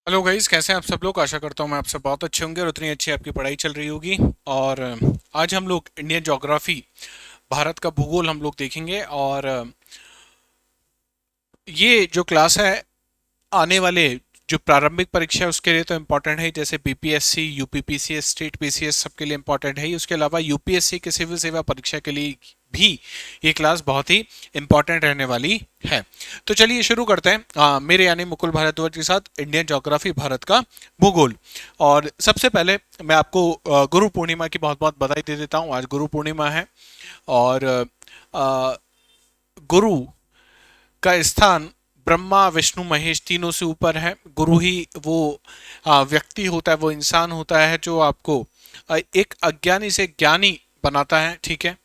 Hello guys, कैसे हैं आप सब लोग। आशा करता हूँ मैं आपसे बहुत अच्छे होंगे और उतनी अच्छी आपकी पढ़ाई चल रही होगी। और आज हम लोग इंडियन ज्योग्राफी, भारत का भूगोल हम लोग देखेंगे। और ये जो क्लास है आने वाले जो प्रारंभिक परीक्षा है उसके लिए तो इम्पोर्टेंट है, जैसे बीपीएससी, यूपीपीसीएस, स्टेट पीसीएस सबके लिए इम्पोर्टेंट है ही। उसके अलावा यूपीएससी के सिविल सेवा परीक्षा के लिए भी ये क्लास बहुत ही इम्पोर्टेंट रहने वाली है। तो चलिए शुरू करते हैं मेरे यानी मुकुल भारद्वाज के साथ इंडियन ज्योग्राफी, भारत का भूगोल। और सबसे पहले मैं आपको गुरु पूर्णिमा की बहुत बहुत बधाई दे देता हूँ। आज गुरु पूर्णिमा है और अ, गुरु का स्थान ब्रह्मा विष्णु महेश तीनों से ऊपर है। गुरु ही वो व्यक्ति होता है, वो इंसान होता है जो आपको एक अज्ञानी से ज्ञानी बनाता है। ठीक है,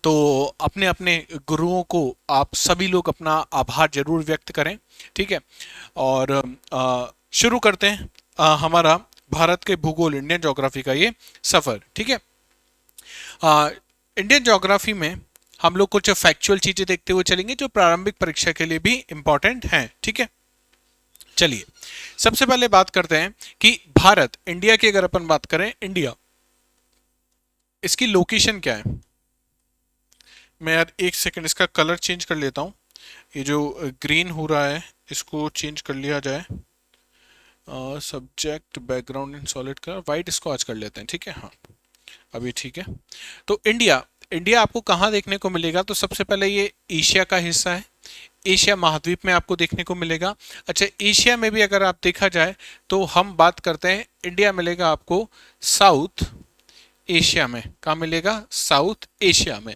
तो अपने अपने गुरुओं को आप सभी लोग अपना आभार जरूर व्यक्त करें। ठीक है, और शुरू करते हैं हमारा भारत के भूगोल, इंडियन ज्योग्राफी का ये सफर। ठीक है, इंडियन ज्योग्राफी में हम लोग कुछ फैक्चुअल चीजें देखते हुए चलेंगे जो प्रारंभिक परीक्षा के लिए भी इंपॉर्टेंट हैं। ठीक है, चलिए सबसे पहले बात करते हैं कि भारत, इंडिया की अगर अपन बात करें, इंडिया इसकी लोकेशन क्या है। मैं यार एक सेकंड इसका कलर चेंज कर लेता हूँ। ये जो ग्रीन हो रहा है इसको चेंज कर लिया जाए। Subject background in solid colour white, इसको आज कर लेते हैं। ठीक है, हाँ अभी ठीक है। तो इंडिया, इंडिया आपको कहाँ देखने को मिलेगा, तो सबसे पहले ये एशिया का हिस्सा है। एशिया महाद्वीप में आपको देखने को मिलेगा। अच्छा, एशिया में भी अगर आप देखा जाए तो हम बात करते हैं, इंडिया मिलेगा आपको साउथ एशिया में। कहाँ मिलेगा? साउथ एशिया में।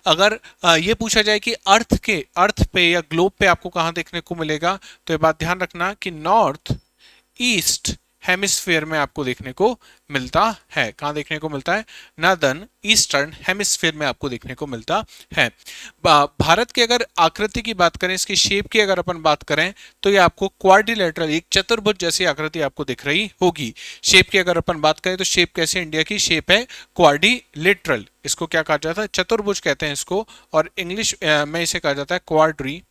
अगर ये पूछा जाए कि अर्थ पे या ग्लोब पे आपको कहाँ देखने को मिलेगा, तो ये बात ध्यान रखना कि नॉर्थ ईस्ट हेमिस्फीयर में आपको देखने को मिलता है। कहाँ देखने को मिलता है? नॉर्दर्न ईस्टर्न हेमिस्फीयर में आपको देखने को मिलता है। भारत की अगर आकृति की बात करें, इसकी शेप की अगर अपन बात करें, तो ये आपको क्वाड्रिलेटरल, एक चतुर्भुज जैसी आकृति आपको दिख रही होगी। शेप की अगर अपन बात करें तो शेप कैसे? इंडिया की शेप है क्वाड्रिलेटरल। इसको क्या कहा जाता है? चतुर्भुज कहते हैं इसको। और इंग्लिश में इसे कहा जाता है quadri,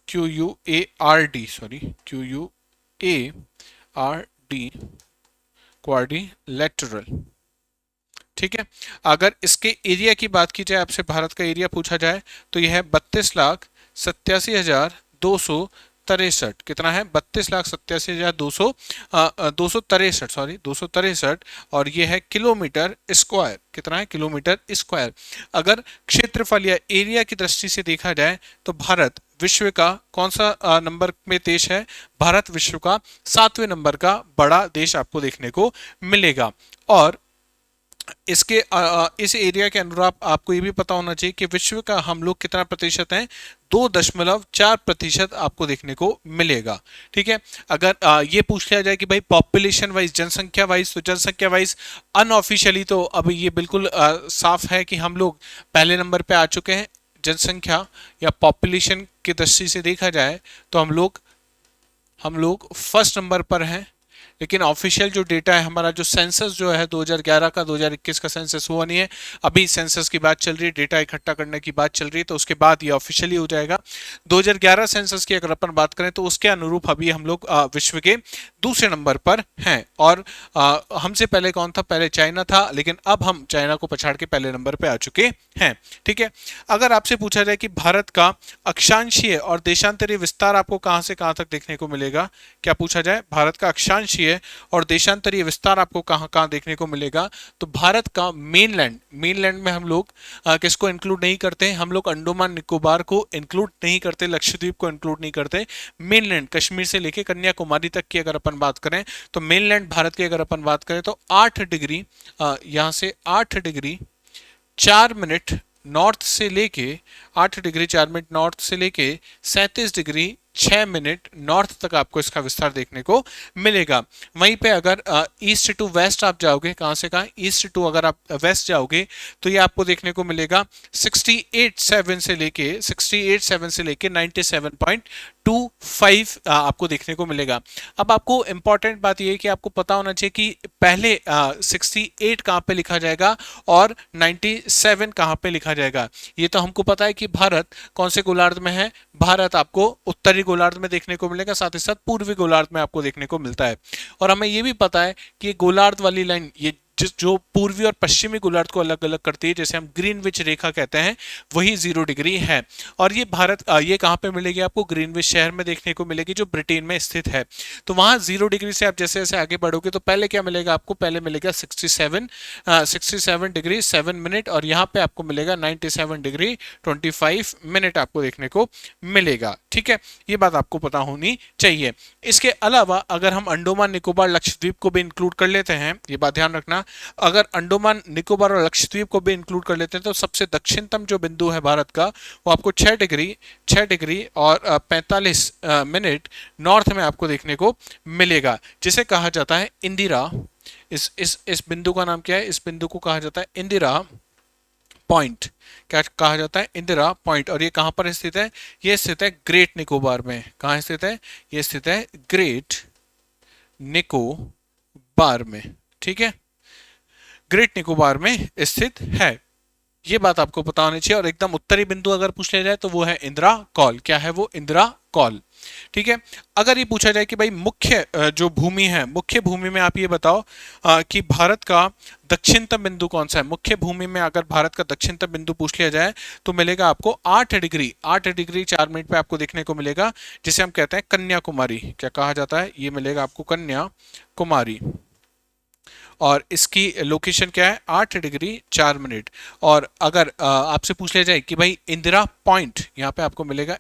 QUARD, sorry QUARD, quadrilateral. ठीक है, अगर इसके एरिया की बात की जाए, आपसे भारत का एरिया पूछा जाए, तो यह है 32,87,263। कितना है? 32,87,263, सॉरी 263। और ये है किलोमीटर स्क्वायर। कितना है? Kilometre square. अगर क्षेत्रफल या एरिया की दृष्टि से देखा जाए तो भारत विश्व का कौन सा नंबर में देश है? भारत विश्व का 7वें नंबर का बड़ा देश आपको देखने को मिलेगा। और इसके इस एरिया के अनुरूप आपको ये भी पता होना चाहिए कि विश्व का हम लोग कितना प्रतिशत हैं? 2.4% आपको देखने को मिलेगा। ठीक है, अगर ये पूछ लिया जाए कि भाई पॉपुलेशन वाइज, जनसंख्या वाइज, तो जनसंख्या वाइज अनऑफिशियली तो अभी ये बिल्कुल साफ है कि हम लोग पहले नंबर पे आ चुके हैं। जनसंख्या या पॉपुलेशन की दृष्टि से देखा जाए तो हम लोग फर्स्ट नंबर पर हैं। लेकिन ऑफिशियल जो डेटा है हमारा, जो सेंसस जो है 2011 का, 2021 का सेंसस हुआ नहीं है अभी। सेंसस की बात चल रही है, डेटा इकट्ठा करने की बात चल रही है, तो उसके बाद ये ऑफिशियली हो जाएगा। 2011 सेंसस की अगर अपन बात करें तो उसके अनुरूप अभी हम लोग विश्व के दूसरे नंबर पर हैं। और हमसे पहले कौन था? पहले चाइना था, लेकिन अब हम चाइना को पछाड़ के पहले नंबर पर आ चुके हैं। ठीक है, अगर आपसे पूछा जाए कि भारत का अक्षांशीय और देशांतरीय विस्तार आपको कहां से कहां तक देखने को मिलेगा, क्या पूछा जाए? भारत का अक्षांशीय और देशांतरीय विस्तार आपको कहां कहां देखने को मिलेगा, तो भारत का मेनलैंड, मेनलैंड में हम लोग किसको इंक्लूड नहीं करते? हम लोग अंडमान निकोबार को इंक्लूड नहीं करते, लक्षद्वीप को इंक्लूड नहीं करते। मेनलैंड कश्मीर से लेके कन्याकुमारी तक की अगर अपन बात करें, तो मेनलैंड भारत की अगर अपन बात करें तो 8 डिग्री, यहां से 8 डिग्री 4 मिनट नॉर्थ से लेके, 8 डिग्री 4 मिनट नॉर्थ से लेके 37 डिग्री 6 मिनट नॉर्थ तक आपको इसका विस्तार देखने को मिलेगा। वहीं पे अगर ईस्ट टू वेस्ट आप जाओगे, कहां से कहां? ईस्ट टू अगर आप वेस्ट जाओगे तो ये आपको देखने को मिलेगा 68.7 से लेके 97.25 आपको देखने को मिलेगा। अब आपको इंपॉर्टेंट बात यह है कि आपको पता होना चाहिए कि पहले 68 कहाँ पे लिखा जाएगा और 97 कहाँ पे लिखा जाएगा। ये तो हमको पता है कि भारत कौन से गोलार्ध में है, भारत आपको उत्तरी गोलार्ध में देखने को मिलेगा, साथ ही साथ पूर्वी गोलार्ध में आपको देखने को मिलता है। और हमें ये भी पता है कि ये गोलार्ध वाली लाइन, ये जो पूर्वी और पश्चिमी गोलार्ध को अलग अलग करती है, जैसे हम ग्रीनविच रेखा कहते हैं, वही 0 डिग्री है। और ये ये कहाँ पे मिलेगी आपको, ग्रीनविच शहर में देखने को मिलेगी जो ब्रिटेन में स्थित है। तो वहां 0 डिग्री से आप जैसे जैसे आगे बढ़ोगे तो पहले क्या मिलेगा आपको, पहले मिलेगा 67 डिग्री 7 मिनट, और यहाँ पे आपको मिलेगा 97 डिग्री 25 मिनट आपको देखने को मिलेगा। ठीक है, ये बात आपको पता होनी चाहिए। इसके अलावा अगर हम अंडमान निकोबार लक्षद्वीप को भी इंक्लूड कर लेते हैं, ये बात ध्यान रखना, अगर अंडमान निकोबार और लक्षद्वीप को भी इंक्लूड कर लेते हैं तो सबसे दक्षिणतम जो बिंदु है भारत का, वो आपको 6 डिग्री और 45 मिनट नॉर्थ में आपको देखने को मिलेगा, जिसे कहा जाता है इंदिरा। इस बिंदु का नाम क्या है, इस बिंदु को कहा जाता है इंदिरा पॉइंट। क्या कहा जाता है, इंदिरा पॉइंट। और ये कहां पर स्थित है, ये स्थित है ग्रेट निकोबार में। कहां स्थित है, ये स्थित है ग्रेट निकोबार में। ठीक है, ग्रेट निकोबार में स्थित है, ये बात आपको पता होनी चाहिए। और एकदम उत्तरी बिंदु अगर पूछ लिया जाए तो वो है इंदिरा कॉल। क्या है वो, इंदिरा कॉल। ठीक है, अगर ये पूछा जाए कि भाई मुख्य जो भूमि है, मुख्य भूमि में आप ये बताओ कि भारत का दक्षिणतम बिंदु कौन सा है। मुख्य भूमि में अगर भारत का दक्षिणतम बिंदु पूछ लिया जाए तो मिलेगा आपको 8 डिग्री 4 मिनट पे आपको देखने को मिलेगा, जिसे हम कहते हैं कन्याकुमारी। क्या कहा जाता है, ये मिलेगा आपको कन्याकुमारी। और इसकी लोकेशन क्या है, 8 डिग्री 4 मिनट। और अगर आपसे पूछ लिया जाए कि भाई इंदिरा पॉइंट, यहाँ पे आपको मिलेगा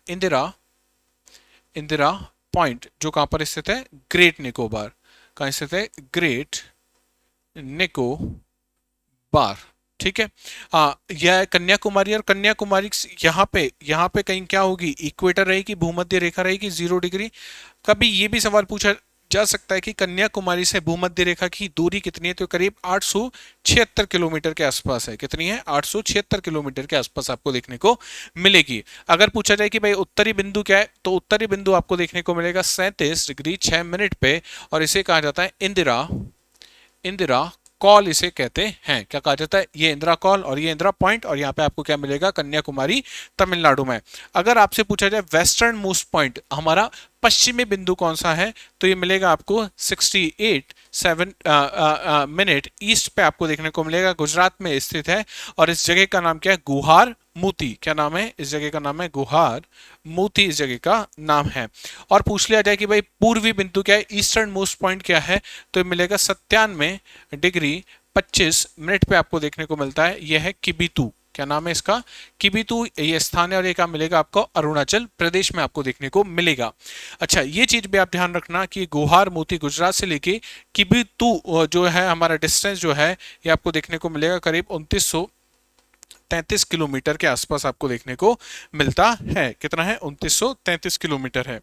इंदिरा पॉइंट, जो कहां पर स्थित है, ग्रेट निकोबार। कहां स्थित है, ग्रेट निकोबार। ठीक है, यह कन्याकुमारी, और कन्याकुमारी यहाँ पे कहीं क्या होगी, इक्वेटर रहेगी, भूमध्य रेखा रहेगी 0 डिग्री। कभी ये भी सवाल पूछा जा सकता है कि कन्याकुमारी से भूमध्य रेखा की दूरी कितनी है, तो करीब 876 किलोमीटर के आसपास है। कितनी है, 876 किलोमीटर के आसपास आपको देखने को मिलेगी। अगर पूछा जाए कि भाई उत्तरी बिंदु क्या है, तो उत्तरी बिंदु आपको देखने को मिलेगा 37 डिग्री 6 मिनट पे, और इसे कहा जाता है इंदिरा कॉल इसे कहते हैं। क्या कहा जाता है, ये इंदिरा कॉल और ये इंदिरा पॉइंट। और यहाँ पे आपको क्या मिलेगा, कन्याकुमारी तमिलनाडु में। अगर आपसे पूछा जाए वेस्टर्न मोस्ट पॉइंट, हमारा पश्चिमी बिंदु कौन सा है, तो ये मिलेगा आपको 68 मिनट ईस्ट पे आपको देखने को मिलेगा, गुजरात में स्थित है। और इस जगह का नाम क्या है, गुहार मोती। क्या नाम है, इस जगह का नाम है गुहार मोती, इस जगह का नाम है। और पूछ लिया जाए कि भाई पूर्वी बिंदु क्या है, ईस्टर्न मोस्ट पॉइंट क्या है, तो ये मिलेगा 97 डिग्री 25 मिनट पे आपको देखने को मिलता है। यह है किबितू। क्या नाम है इसका, किबितू ये स्थान है, और ये क्या मिलेगा आपको, अरुणाचल प्रदेश में आपको देखने को मिलेगा। अच्छा, ये चीज भी आप ध्यान रखना कि गुहार मोती गुजरात से लेके किबितू जो है हमारा डिस्टेंस जो है, ये आपको देखने को मिलेगा करीब 2933 किलोमीटर के आसपास आपको देखने को मिलता है। कितना है, 2933 किलोमीटर है।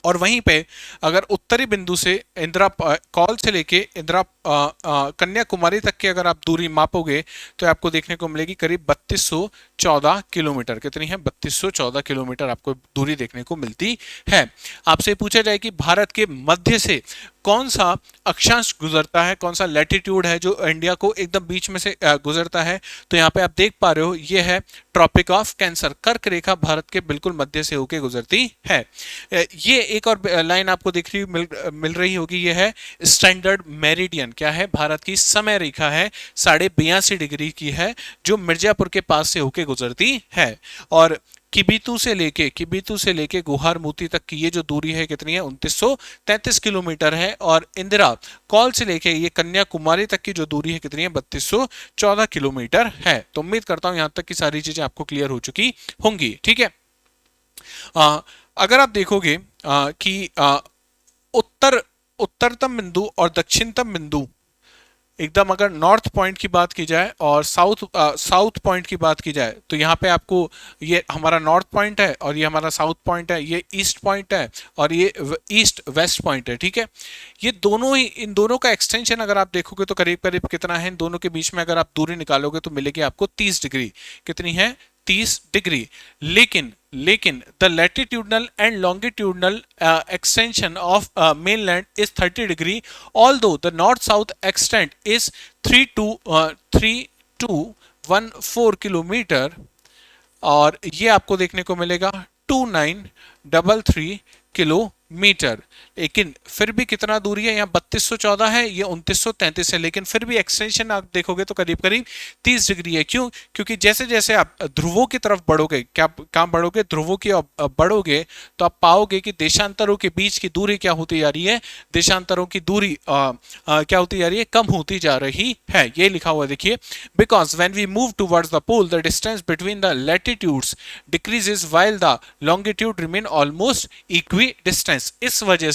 और वहीं पे अगर उत्तरी बिंदु से इंदिरा कॉल से लेके इंदिरा कन्याकुमारी तक की अगर आप दूरी मापोगे तो आपको देखने को मिलेगी करीब 3214 किलोमीटर। कितनी है, 3214 किलोमीटर आपको दूरी देखने को मिलती है। आपसे पूछा जाए कि भारत के मध्य से कौन सा अक्षांश गुजरता है, कौन सा लैटिट्यूड है जो इंडिया को एकदम बीच में से गुजरता है, तो यहाँ पे आप देख पा रहे हो ये है ट्रॉपिक ऑफ कैंसर। कर्क रेखा भारत के बिल्कुल मध्य से होके गुजरती है। ये एक और लाइन आपको दिख रही मिल रही होगी, ये है स्टैंडर्ड मेरिडियन। क्या है, भारत की समय रेखा है, 82.5 डिग्री की है, जो मिर्जापुर के पास से होके गुजरती है। और किबितू से लेके गुहार मोती तक की ये जो दूरी है कितनी है, 2933 किलोमीटर है। और इंदिरा कॉल से लेके ये कन्याकुमारी तक की जो दूरी है कितनी है, 3214 किलोमीटर है। तो उम्मीद करता हूं यहां तक की सारी चीजें आपको क्लियर हो चुकी होंगी। ठीक है, अगर आप देखोगे कि उत्तरतम बिंदु और दक्षिणतम बिंदु, एकदम अगर नॉर्थ पॉइंट की बात की जाए और साउथ पॉइंट की बात की जाए, तो यहाँ पे आपको ये हमारा नॉर्थ पॉइंट है और ये हमारा साउथ पॉइंट है, ये ईस्ट पॉइंट है और ये ईस्ट वेस्ट पॉइंट है। ठीक है, ये दोनों ही, इन दोनों का एक्सटेंशन अगर आप देखोगे तो करीब करीब कितना है, इन दोनों के बीच में अगर आप दूरी निकालोगे तो मिलेगी आपको 30 डिग्री। कितनी है, 30 डिग्री। लेकिन the latitudinal and longitudinal extension of mainland is 30 degree, although the north south extent is 3214 kilometer, और ये आपको देखने को मिलेगा 2933 किलोमीटर। लेकिन फिर भी कितना दूरी है, यहाँ 3214 है, ये 2933 है, लेकिन फिर भी एक्सटेंशन आप देखोगे तो करीब करीब 30 डिग्री है। क्यों? क्योंकि जैसे जैसे आप ध्रुवों की तरफ बढ़ोगे, क्या कहाँ बढ़ोगे, ध्रुवों की बढ़ोगे, तो आप पाओगे कि देशांतरों के बीच की दूरी क्या होती जा रही है, देशांतरों की दूरी क्या होती जा रही है, कम होती जा रही है। ये लिखा हुआ देखिए, because when we move towards the pole the distance between the latitudes decreases while the longitude remain almost equidistance. इस वजह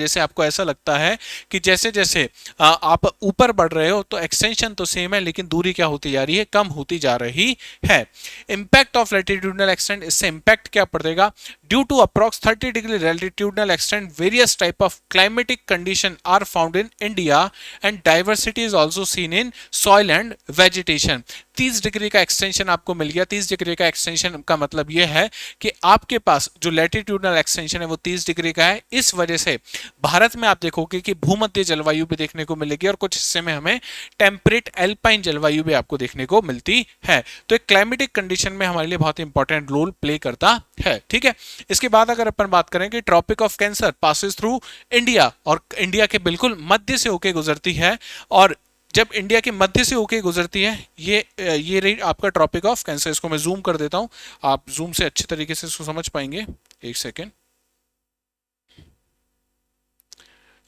से आपको ऐसा लगता है कि जैसे जैसे आप ऊपर बढ़ रहे हो तो एक्सटेंशन तो सेम है, लेकिन दूरी क्या होती जा रही है, कम होती जा रही है। इंपैक्ट ऑफ लैटिट्यूडनल एक्सटेंट, इससे इंपैक्ट क्या पड़ेगा, due to approx 30 degree latitudinal extent various type of climatic condition are found in India and diversity is also seen in soil and vegetation. 30 degree का एक्सटेंशन आपको मिल गया। 30 degree का extension का मतलब यह है कि आपके पास जो लैटिट्यूडनल एक्सटेंशन है वो 30 डिग्री का है। इस वजह से भारत में आप देखोगे कि भूमध्य जलवायु भी देखने को मिलेगी और कुछ हिस्से में हमें टेम्परेट एल्पाइन जलवायु भी आपको देखने को मिलती है। तो एक क्लाइमेटिक कंडीशन में हमारे लिए बहुत इंपॉर्टेंट रोल प्ले करता है। ठीक है, इसके बाद अगर अपन बात करें कि tropic of cancer passes through India, और इंडिया के बिल्कुल मध्य से होकर गुजरती है, और जब इंडिया के मध्य से होके गुजरती है, ये रही आपका ट्रॉपिक ऑफ कैंसर। इसको मैं जूम कर देता हूं, आप जूम से अच्छे तरीके से इसको समझ पाएंगे। एक सेकेंड,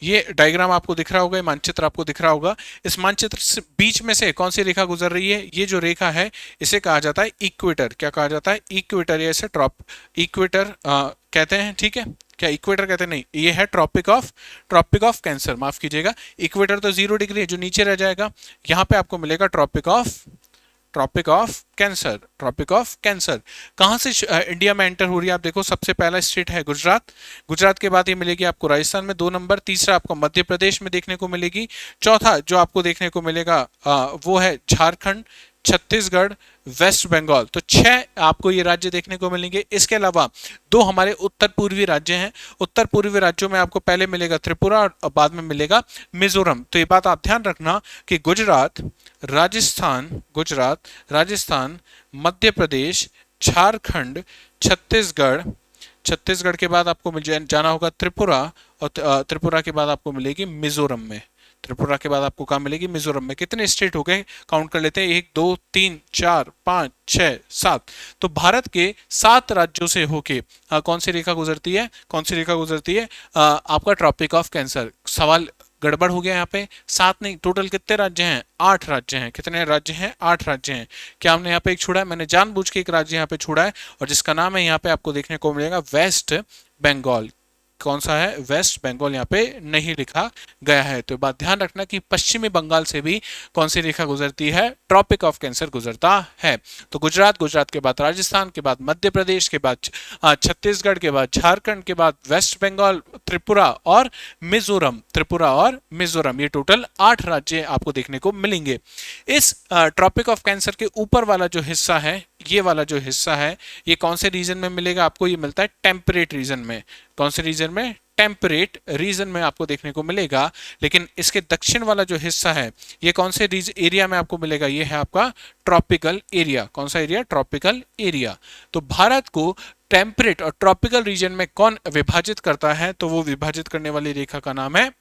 ये डायग्राम आपको दिख रहा होगा, ये मानचित्र आपको दिख रहा होगा। इस मानचित्र से बीच में से कौन सी रेखा गुजर रही है, ये जो रेखा है इसे कहा जाता है इक्वेटर। क्या कहा जाता है, इक्वेटर, या इसे इक्वेटर कहते हैं। ठीक है, क्या इक्वेटर कहते हैं, नहीं, ये है ट्रॉपिक ऑफ कैंसर, माफ कीजिएगा। इक्वेटर तो 0 डिग्री है जो नीचे रह जाएगा, यहाँ पे आपको मिलेगा ट्रॉपिक ऑफ कैंसर। कहां से इंडिया में एंटर हो रही है, आप देखो सबसे पहला स्टेट है गुजरात, गुजरात के बाद ये मिलेगी आपको राजस्थान में 2 नंबर, तीसरा आपको मध्य प्रदेश में देखने को मिलेगी, चौथा जो आपको देखने को मिलेगा वो है झारखंड, छत्तीसगढ़, वेस्ट बंगाल। तो 6 आपको ये राज्य देखने को मिलेंगे। इसके अलावा 2 हमारे उत्तर पूर्वी राज्य हैं। उत्तर पूर्वी राज्यों में आपको पहले मिलेगा त्रिपुरा और बाद में मिलेगा मिजोरम। तो ये बात आप ध्यान रखना कि गुजरात, राजस्थान, मध्य प्रदेश, झारखंड, छत्तीसगढ़ के बाद आपको मिल जाना होगा त्रिपुरा, और त्रिपुरा के बाद आपको मिलेगी मिजोरम में। त्रिपुरा के बाद आपको कहाँ मिलेगी, मिजोरम में। कितने स्टेट हो गए, काउंट कर लेते हैं, 1 2 3 4 5 6 7। तो भारत के 7 राज्यों से होके कौन सी रेखा गुजरती है, आपका ट्रॉपिक ऑफ कैंसर। सवाल गड़बड़ हो गया यहाँ पे, 7 नहीं, टोटल कितने राज्य हैं, 8 राज्य हैं। कितने राज्य हैं, 8 राज्य हैं। क्या हमने यहाँ पे एक छोड़ा है, मैंने जानबूझ के एक राज्य यहाँ पे छोड़ा है, और जिसका नाम है यहाँ पे आपको देखने को मिलेगा वेस्ट बंगाल। कौन सा है, वेस्ट बंगाल, यहाँ पे नहीं लिखा गया है। तो बात ध्यान रखना कि पश्चिमी बंगाल से भी कौन सी रेखा गुजरती है, ट्रॉपिक ऑफ कैंसर गुजरता है। तो गुजरात के बाद राजस्थान, के बाद मध्य प्रदेश, के बाद छत्तीसगढ़, के बाद झारखंड, के बाद वेस्ट बंगाल, त्रिपुरा और मिजोरम, ये टोटल 8 राज्य आपको देखने को मिलेंगे। इस ट्रॉपिक ऑफ कैंसर के ऊपर वाला जो हिस्सा है, ये वाला जो हिस्सा है, ये कौन से रीजन में मिलेगा आपको, ये मिलता है टेम्परेट रीजन में। कौन से रीजन में, टेम्परेट रीजन में आपको देखने को मिलेगा। लेकिन इसके दक्षिण वाला जो हिस्सा है, ये कौन से एरिया में आपको मिलेगा, ये है आपका ट्रॉपिकल एरिया। कौन सा एरिया, ट्रॉपिकल एरिया। तो भारत को टेम्परेट और ट्रॉपिकल रीजन में कौन विभाजित करता है, तो वो विभाजित करने वाली रेखा का नाम है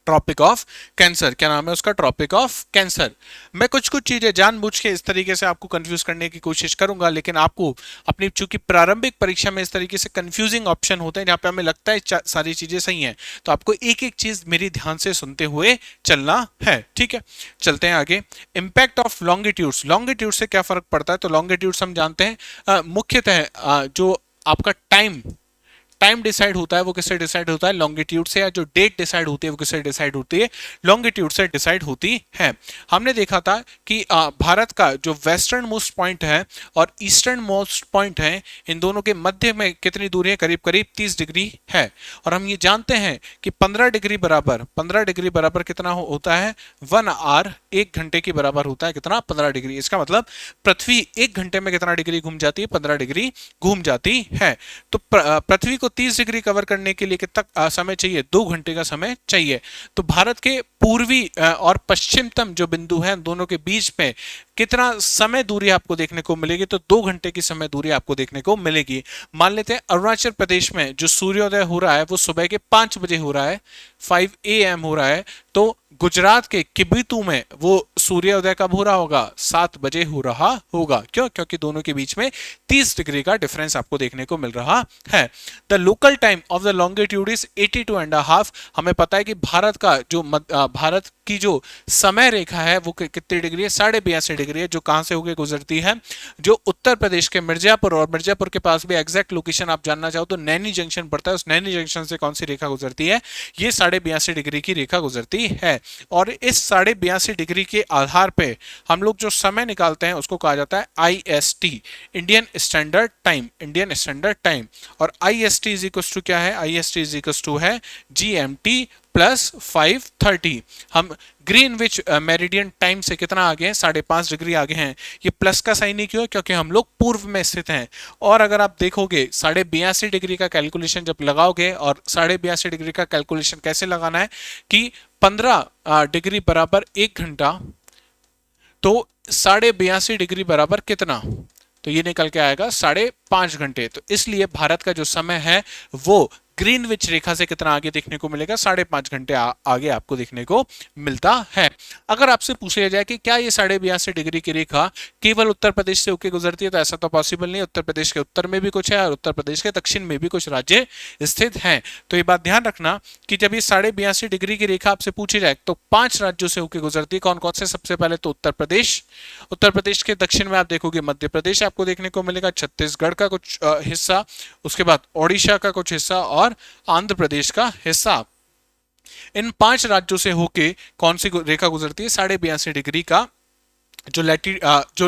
ट्रॉपिक ऑफ कैंसर। क्या नाम है उसका, ट्रॉपिक ऑफ कैंसर। मैं कुछ चीजें जानबूझ के इस तरीके से आपको कंफ्यूज करने की कोशिश करूंगा, लेकिन आपको अपनी, चूंकि प्रारंभिक परीक्षा में इस तरीके से कंफ्यूजिंग ऑप्शन होते हैं जहां पे हमें लगता है सारी चीजें सही हैं, तो आपको एक एक चीज मेरी ध्यान से सुनते हुए चलना है। ठीक है, चलते हैं आगे। इंपैक्ट ऑफ लॉन्गिट्यूड्स, लॉन्गिट्यूड से क्या फर्क पड़ता है, तो लॉन्गिट्यूड्स हम जानते हैं मुख्यतः जो आपका टाइम डिसाइड होता है वो किससे डिसाइड होता है, लॉन्गिट्यूड से, या जो डेट डिसाइड होती है वो किससे डिसाइड होती है, लॉन्गिट्यूड से डिसाइड होती है। हमने देखा था कि भारत का जो वेस्टर्न मोस्ट पॉइंट है और ईस्टर्न मोस्ट पॉइंट है, इन दोनों के मध्य में कितनी दूरी है, करीब करीब 30 डिग्री है। और हम ये जानते हैं कि 15 डिग्री बराबर कितना होता है, 1 आवर, 1 घंटे के बराबर होता है कितना, 15 डिग्री। इसका मतलब पृथ्वी 1 घंटे में कितना डिग्री घूम जाती है, 15 डिग्री घूम जाती है। तो पृथ्वी को को 30 डिग्री कवर करने के लिए कितना समय चाहिए? 2 घंटे का समय चाहिए। तो भारत के पूर्वी और पश्चिमतम जो बिंदु है दोनों के बीच में कितना समय दूरी आपको देखने को मिलेगी? तो 2 घंटे की समय दूरी आपको देखने को मिलेगी। मान लेते हैं अरुणाचल प्रदेश में जो सूर्योदय हो रहा है वो सुबह के 5 बजे हो रहा है, 5 AM हो रहा है। तो गुजरात के किबितू में वो सूर्योदय कब हो रहा होगा? 7 बजे हो रहा होगा। क्यों? क्योंकि दोनों के बीच में 30 डिग्री का डिफरेंस आपको देखने को मिल रहा है। The local time of the longitude is 82.5। हमें पता है कि भारत का जो भारत की जो समय रेखा है वो कितनी डिग्री है? 82.5 डिग्री है, जो कहां से होकर गुजरती है? जो उत्तर प्रदेश के मिर्जापुर, और मिर्जापुर के पास भी एग्जैक्ट लोकेशन आप जानना चाहो तो नैनी जंक्शन पड़ता है, उस नैनी जंक्शन से कौन सी रेखा गुजरती है? ये 82.5 डिग्री की रेखा गुजरती है। और इस 82.5 डिग्री के आधार पे हम लोग जो समय निकालते हैं उसको कहा जाता है IST, Indian standard time, Indian standard time. और IST इज इक्वल टू क्या है? IST इज इक्वल टू है GMT प्लस 5:30। हम ग्रीनविच मेरिडियन टाइम से कितना आगे हैं? 5.5 डिग्री आगे हैं। ये प्लस का साइन ही क्यों है? क्योंकि हम लोग पूर्व में स्थित हैं। और अगर आप देखोगे 82.5 डिग्री का कैलकुलेशन जब लगाओगे, और 82.5 डिग्री का कैलकुलेशन कैसे लगाना है कि 15 डिग्री बराबर 1 घंटा, तो 82.5 डिग्री बराबर कितना? तो ये निकल के आएगा 5.5 घंटे। तो इसलिए भारत का जो समय है वो ग्रीनविच रेखा से कितना आगे देखने को मिलेगा? 5.5 घंटे आगे आपको देखने को मिलता है। अगर आपसे पूछ लिया जाए कि क्या ये 82.5 डिग्री की रेखा केवल उत्तर प्रदेश से होकर गुजरती है, तो ऐसा तो पॉसिबल नहीं। उत्तर प्रदेश के उत्तर में भी कुछ है और उत्तर प्रदेश के दक्षिण में भी कुछ राज्य स्थित हैं। तो ये बात ध्यान रखना कि जब ये 82.5 डिग्री की रेखा आपसे पूछी जाए तो 5 राज्यों से होकर गुजरती है। कौन कौन से? सबसे पहले तो उत्तर प्रदेश, उत्तर प्रदेश के दक्षिण में आप देखोगे मध्य प्रदेश आपको देखने को मिलेगा, छत्तीसगढ़ का कुछ हिस्सा, उसके बाद ओडिशा का कुछ हिस्सा और आंध्र प्रदेश का हिस्सा। इन 5 राज्यों से होके कौन सी रेखा गुजरती है? 82.5 डिग्री का जो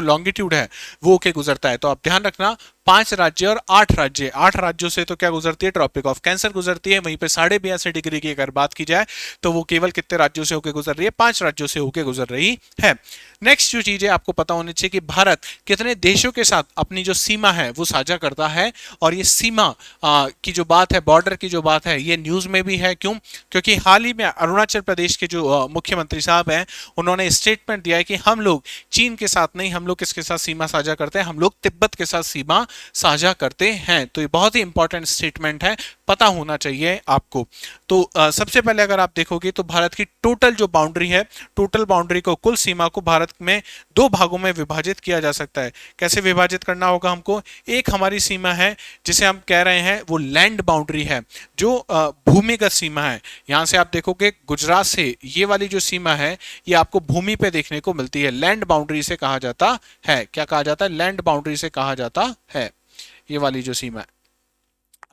लॉन्गिट्यूड है वो होके गुजरता है। तो आप ध्यान रखना 5 राज्य और 8 राज्य, 8 राज्यों से तो क्या गुजरती है? ट्रॉपिक ऑफ कैंसर गुजरती है। वहीं पे 82.5 डिग्री की अगर बात की जाए तो वो केवल कितने राज्यों से होकर गुजर रही है? 5 राज्यों से होकर गुजर रही है। नेक्स्ट जो चीज है आपको पता होनी चाहिए कि भारत कितने देशों के साथ अपनी जो सीमा है वो साझा करता है। और ये सीमा की जो बात है, बॉर्डर की जो बात है, ये न्यूज में भी है। क्यों? क्योंकि हाल ही में अरुणाचल प्रदेश के जो मुख्यमंत्री साहब हैं उन्होंने स्टेटमेंट दिया है कि हम लोग चीन के साथ नहीं, हम लोग किसके साथ सीमा साझा करते हैं? हम लोग तिब्बत के साथ सीमा साझा करते हैं। तो ये बहुत ही इंपॉर्टेंट स्टेटमेंट है, पता होना चाहिए आपको। तो सबसे पहले अगर आप देखोगे तो भारत की टोटल जो बाउंड्री है, टोटल बाउंड्री को, कुल सीमा को भारत में 2 भागों में विभाजित किया जा सकता है। कैसे विभाजित करना होगा हमको? एक हमारी सीमा है जिसे हम कह रहे हैं वो लैंड बाउंड्री है, जो भूमिगत सीमा है। यहां से आप देखोगे गुजरात से ये वाली जो सीमा है ये आपको भूमि पे देखने को मिलती है। लैंड बाउंड्री से कहा जाता है। क्या कहा जाता है? लैंड बाउंड्री से कहा जाता है ये वाली जो सीमा है।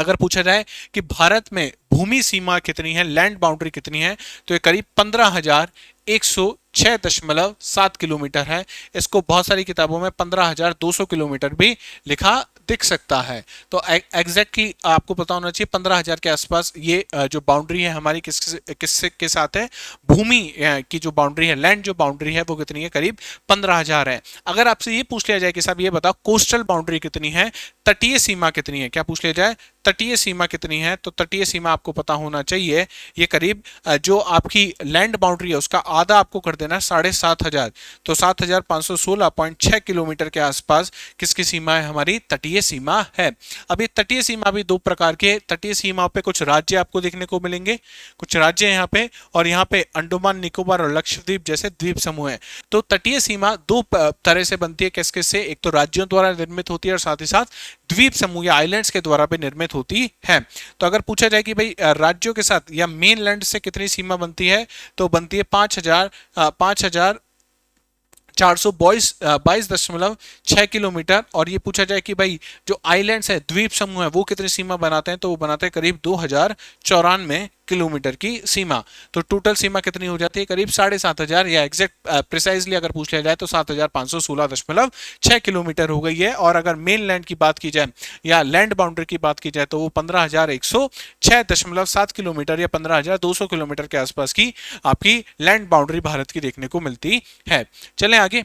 अगर पूछा जाए कि भारत में भूमि सीमा कितनी है, लैंड बाउंड्री कितनी है, तो ये करीब 15,106.7 किलोमीटर है। इसको बहुत सारी किताबों में 15,200 किलोमीटर भी लिखा दिख सकता है। तो एग्जैक्टली आपको पता होना चाहिए 15,000 के आसपास ये जो बाउंड्री है हमारी किससे के साथ है? भूमि की जो बाउंड्री है, लैंड जो बाउंड्री है वो कितनी है? करीब 15,000 है। अगर आपसे ये पूछ लिया जाए कि साहब ये बताओ कोस्टल बाउंड्री कितनी है, तटीय सीमा कितनी है, क्या पूछ लिया जाए? तटीय सीमा कितनी है, तो तटीय सीमा आपको पता होना चाहिए ये करीब जो आपकी लैंड बाउंड्री है उसका आधा आपको कर देना 7,500। तो 7,516.6 किलोमीटर के आसपास किसकी सीमा है? हमारी तटीय सीमा है। अब ये तटीय सीमा भी 2 प्रकार के, तटीय सीमा पे कुछ राज्य आपको देखने को मिलेंगे, कुछ राज्य यहाँ पे, और यहाँ पे अंडमान निकोबार और लक्षद्वीप जैसे द्वीप समूह है। तो तटीय सीमा 2 तरह से बनती है। किस किस से? एक तो राज्यों द्वारा निर्मित होती है और साथ ही साथ द्वीप समूह या आइलैंड्स के द्वारा भी निर्मित होती है। तो अगर पूछा जाए कि भाई राज्यों के साथ या मेनलैंड से कितनी सीमा बनती है, तो बनती है 5,422.6 किलोमीटर। और ये पूछा जाए कि भाई जो आइलैंड्स है, द्वीप समूह है, वो कितनी सीमा बनाते हैं, तो वो बनाते हैं करीब 2,094 किलोमीटर की सीमा। तो टोटल सीमा कितनी हो जाती है? करीब 7,500, या एग्जैक्ट प्रिसाइजली अगर पूछ लिया जाए तो 7,516.6 किलोमीटर हो गई है। और अगर मेन लैंड की बात की जाए या लैंड बाउंड्री की बात की जाए तो वो 15,106.7 किलोमीटर या 15,200 किलोमीटर के आसपास की आपकी लैंड बाउंड्री भारत की देखने को मिलती है। चलें आगे।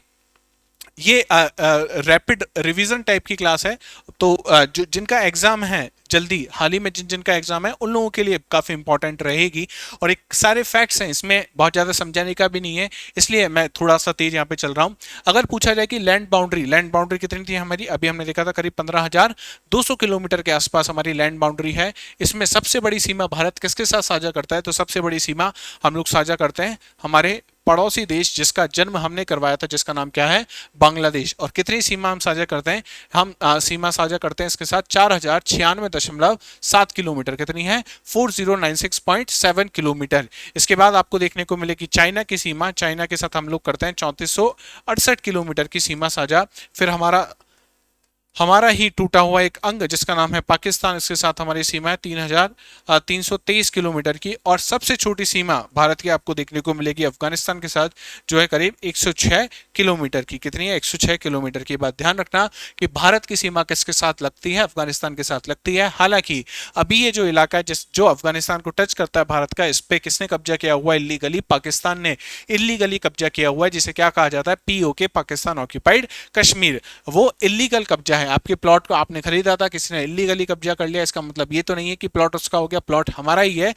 ये रैपिड रिवीजन टाइप की क्लास है, तो जो जिनका एग्जाम है जल्दी, हाल ही में जिनका एग्जाम है, उन लोगों के लिए काफी इंपॉर्टेंट रहेगी। और एक सारे फैक्ट्स हैं इसमें, बहुत ज्यादा समझाने का भी नहीं है, इसलिए मैं थोड़ा सा तेज यहाँ पे चल रहा हूँ। अगर पूछा जाए कि लैंड बाउंड्री कितनी थी हमारी, अभी हमने देखा था करीब 15,200 किलोमीटर के आसपास हमारी लैंड बाउंड्री है। इसमें सबसे बड़ी सीमा भारत किसके साथ साझा करता है, तो सबसे बड़ी सीमा हम लोग साझा करते हैं हमारे पड़ोसी देश जिसका जन्म हमने करवाया था, जिसका नाम क्या है, बांग्लादेश। और कितनी सीमा हम साझा करते हैं, हम सीमा साझा करते हैं इसके साथ 4096.7 किलोमीटर, कितनी है, 4096.7 किलोमीटर। इसके बाद आपको देखने को मिले कि चाइना की सीमा, चाइना के साथ हम लोग करते हैं 3468 किलोमीटर की सीमा साझा। फिर हमारा ही टूटा हुआ एक अंग जिसका नाम है पाकिस्तान, इसके साथ हमारी सीमा है 3,323 किलोमीटर की। और सबसे छोटी सीमा भारत की आपको देखने को मिलेगी अफगानिस्तान के साथ, जो है करीब 106 किलोमीटर की, कितनी है, 106 किलोमीटर की। बात ध्यान रखना कि भारत की सीमा किसके साथ लगती है, अफगानिस्तान के साथ लगती है। हालांकि अभी ये जो इलाका है जो अफगानिस्तान को टच करता है भारत का, इस पे किसने कब्जा किया हुआ है, इलीगली, पाकिस्तान ने इलीगली कब्जा किया हुआ है, जिसे क्या कहा जाता है, पीओके, पाकिस्तान ऑक्यूपाइड कश्मीर। वो इलीगल कब्जा है, आपके प्लॉट को आपने खरीदा था, किसी ने इलीगली कब्जा कर लिया, इसका मतलब ये तो नहीं है कि प्लॉट उसका हो गया, प्लॉट हमारा ही है।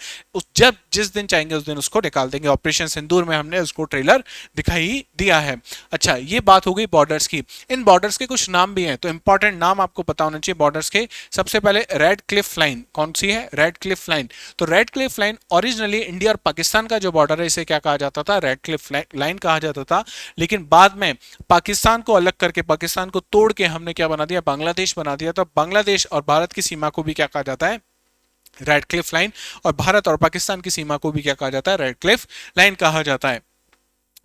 जब जिस दिन चाहेंगे उस दिन उसको निकाल देंगे। ऑपरेशन सिंदूर में हमने उसको ट्रेलर दिखाई दिया है। अच्छा, ये बात हो गई बॉर्डर्स की। इन बॉर्डर्स के कुछ नाम भी हैं, तो इंपॉर्टेंट नाम आपको पता होना चाहिए बॉर्डर्स के। सबसे पहले रेड क्लिफ लाइन, कौन सी है, रेड क्लिफ लाइन। तो red Cliff line originally India और पाकिस्तान का जो बॉर्डर है, इसे क्या कहा जाता था, रेड क्लिफ लाइन कहा जाता था। लेकिन बाद में पाकिस्तान को अलग करके, पाकिस्तान को तोड़ के हमने क्या बना दिया, बांग्लादेश बना दिया। तो बांग्लादेश और भारत की सीमा को भी क्या कहा जाता है, रेड क्लिफ लाइन। और भारत और पाकिस्तान की सीमा को भी क्या कहा जाता है, रेड क्लिफ लाइन कहा जाता है।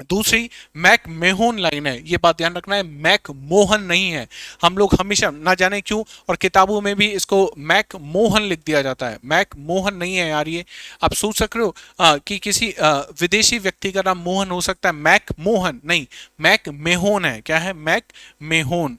दूसरी मैक मेहोन लाइन है, ये बात ध्यान रखना है, मैक मोहन नहीं है। हम लोग हमेशा ना जाने क्यों और किताबों में भी इसको मैक मोहन लिख दिया जाता है, मैक मोहन नहीं है यार। ये आप सोच सक रहे हो कि किसी विदेशी व्यक्ति का नाम मोहन हो सकता है, मैक मोहन नहीं, मैक मेहोन है। क्या है, मैक मेहोन,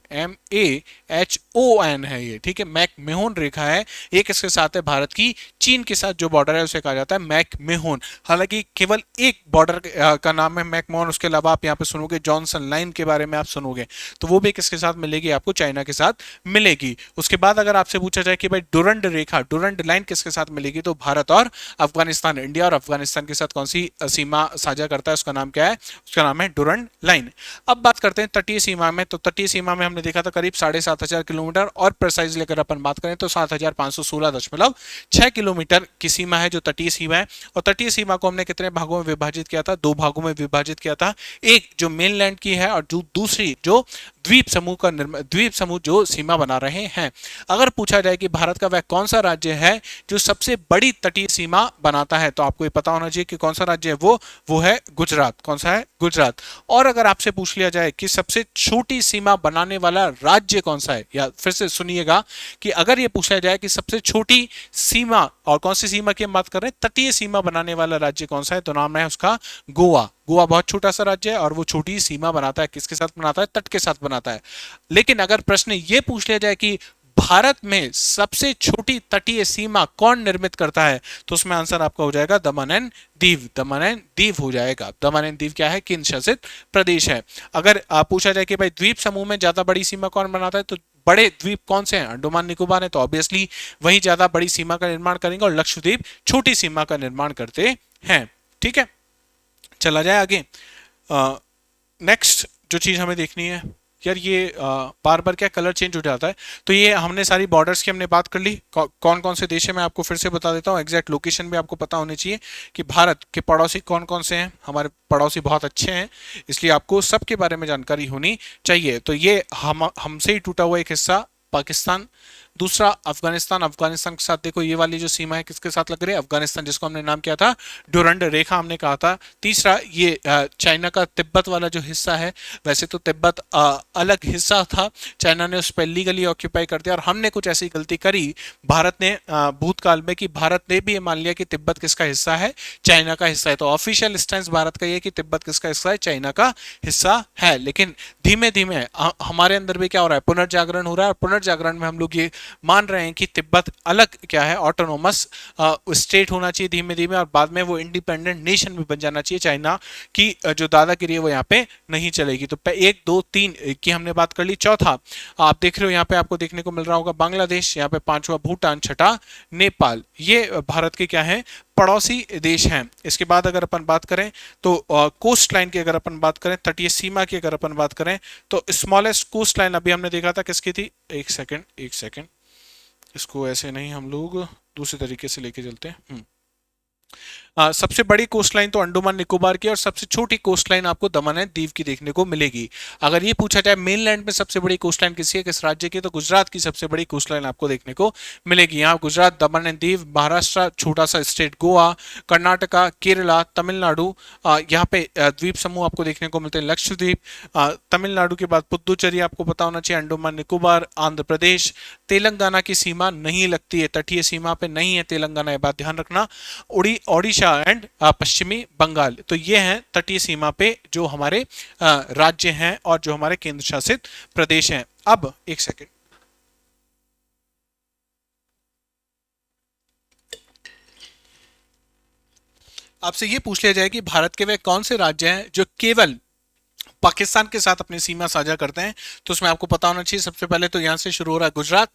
MAHON है ये, ठीक है, मैक मेहोन रेखा है। एक इसके साथ है भारत की चीन के साथ जो बॉर्डर है उसे कहा जाता है मैक मेहोन। हालांकि केवल एक बॉर्डर का नाम है मैक मोहन, उसके अलावा आप यहाँ पे सुनोगे जॉनसन लाइन के बारे में आप सुनोगे, तो वो भी किसके साथ मिलेगी आपको, चाइना के साथ मिलेगी। उसके बाद अगर आपसे पूछा जाए कि भाई डुरंड रेखा, डुरंड लाइन किसके साथ मिलेगी, तो भारत और अफगानिस्तान, इंडिया और अफगानिस्तान के साथ कौन सी सीमा साझा करता है, उसका नाम क्या है, उसका नाम है डुरंड लाइन। अब बात करते हैं तटीय सीमा में। तो तटीय सीमा में हमने देखा था करीब 7,500 किलोमीटर, और प्रिसाइजली अगर अपन बात करें तो 7,516.6 किलोमीटर की सीमा है जो तटीय सीमा है। और तटीय सीमा को हमने कितने भागों में विभाजित किया था, दो भागों में विभाजित किया था। एक जो मेनलैंड की है और जो दूसरी जो द्वीप समूह जो सीमा बना रहे हैं। अगर पूछा जाए कि भारत का वह कौन सा राज्य है जो सबसे बड़ी तटीय सीमा बनाता है, तो आपको ये पता होना चाहिए कि कौन सा राज्य है वो है गुजरात। कौन सा है, गुजरात। और अगर आपसे पूछ लिया जाए कि सबसे छोटी सीमा बनाने वाला राज्य कौन सा है, या फिर से सुनिएगा कि अगर ये पूछा जाए कि सबसे छोटी सीमा, और कौन सी सीमा की हम बात कर रहे हैं, तटीय सीमा बनाने वाला राज्य कौन सा है, तो नाम है उसका गोवा। गोवा बहुत छोटा सा राज्य है और वो छोटी सीमा बनाता है, किसके साथ बनाता है, तट के साथ बनाता है। लेकिन अगर प्रश्न ये पूछ लिया जाए कि भारत में सबसे छोटी तटीय सीमा कौन निर्मित करता है, तो उसमें आंसर आपका हो जाएगा दमन and Diu, Daman and Diu हो जाएगा। दमन एंड दीव क्या है, केंद्र शासित प्रदेश है। अगर पूछा जाए कि भाई द्वीप समूह में ज्यादा बड़ी सीमा कौन बनाता है, तो बड़े द्वीप कौन से हैं, अंडमान निकोबार है, तो ऑब्वियसली वही ज्यादा बड़ी सीमा का निर्माण करेंगे, और लक्षद्वीप छोटी सीमा का निर्माण करते हैं। ठीक है, चला जाए आगे। नेक्स्ट जो चीज हमें देखनी है यार, ये बार बार क्या कलर चेंज हो जाता है। तो ये हमने सारी बॉर्डर्स की हमने बात कर ली, कौन कौन से देश है मैं आपको फिर से बता देता हूँ। एग्जैक्ट लोकेशन भी आपको पता होनी चाहिए कि भारत के पड़ोसी कौन कौन से हैं। हमारे पड़ोसी बहुत अच्छे हैं, इसलिए आपको सबके बारे में जानकारी होनी चाहिए। तो ये हमसे ही टूटा हुआ एक हिस्सा पाकिस्तान, दूसरा अफगानिस्तान। अफगानिस्तान के साथ देखो ये वाली जो सीमा है किसके साथ लग रही है, अफगानिस्तान, जिसको हमने नाम किया था डुरंड रेखा हमने कहा था। तीसरा ये चाइना का तिब्बत वाला जो हिस्सा है, वैसे तो तिब्बत अलग हिस्सा था, चाइना ने उस पर लीगली ऑक्यूपाई कर दिया, और हमने कुछ ऐसी गलती करी भारत ने भूतकाल में कि भारत ने भी ये मान लिया कि तिब्बत किसका हिस्सा है, चाइना का हिस्सा है। तो ऑफिशियल स्टैंड भारत का ये कि तिब्बत किसका हिस्सा है, चाइना का हिस्सा है। लेकिन धीमे धीमे हमारे अंदर भी क्या हो रहा है, पुनर्जागरण हो रहा है, और पुनर्जागरण में हम लोग ये मान रहे हैं कि तिब्बत अलग क्या है, ऑटोनोमस स्टेट होना चाहिए धीमे धीमे, और बाद में वो इंडिपेंडेंट नेशन भी बन जाना चाहिए। चाइना की जो दादागिरी है वो यहाँ पे नहीं चलेगी। तो 1 2 3 की हमने बात कर ली। चौथा आप देख रहे हो यहाँ पे आपको देखने को मिल रहा होगा बांग्लादेश, यहाँ पे पांचवा भूटान, छठा नेपाल। ये भारत के क्या है, पड़ोसी देश हैं। इसके बाद अगर अपन बात करें तो कोस्ट लाइन की अगर अपन बात करें, तटीय सीमा की अगर अपन बात करें, तो स्मॉलेस्ट कोस्ट लाइन अभी हमने देखा था किसकी थी, एक सेकेंड एक सेकेंड, इसको ऐसे नहीं, हम लोग दूसरे तरीके से लेके चलते हैं। सबसे बड़ी कोस्ट लाइन तो अंडमान निकोबार की, और सबसे छोटी कोस्ट लाइन आपको दमन एंड दीव की देखने को मिलेगी। अगर ये पूछा जाए मेनलैंड में सबसे बड़ी कोस्ट लाइन किसी है, किस राज्य की, तो गुजरात की सबसे बड़ी कोस्ट लाइन आपको देखने को मिलेगी। यहाँ गुजरात, दमन एंड दीव, महाराष्ट्र, छोटा सा स्टेट गोवा, कर्नाटका, केरला, तमिलनाडु, यहाँ पे द्वीप समूह आपको देखने को मिलते हैं, लक्षद्वीप, तमिलनाडु के बाद पुदुचेरी आपको पता होना चाहिए, अंडमान निकोबार, आंध्र प्रदेश, तेलंगाना की सीमा नहीं लगती है, तटीय सीमा पे नहीं है तेलंगाना, ये बात ध्यान रखना, ओडिशा एंड पश्चिमी बंगाल। तो ये हैं तटीय सीमा पे जो हमारे राज्य हैं और जो हमारे केंद्र शासित प्रदेश हैं। अब एक सेकेंड, आपसे ये पूछ लिया जाए कि भारत के वे कौन से राज्य हैं जो केवल पाकिस्तान के साथ अपनी सीमा साझा करते हैं, तो उसमें आपको पता होना चाहिए सबसे पहले तो यहां से शुरू हो रहा है गुजरात,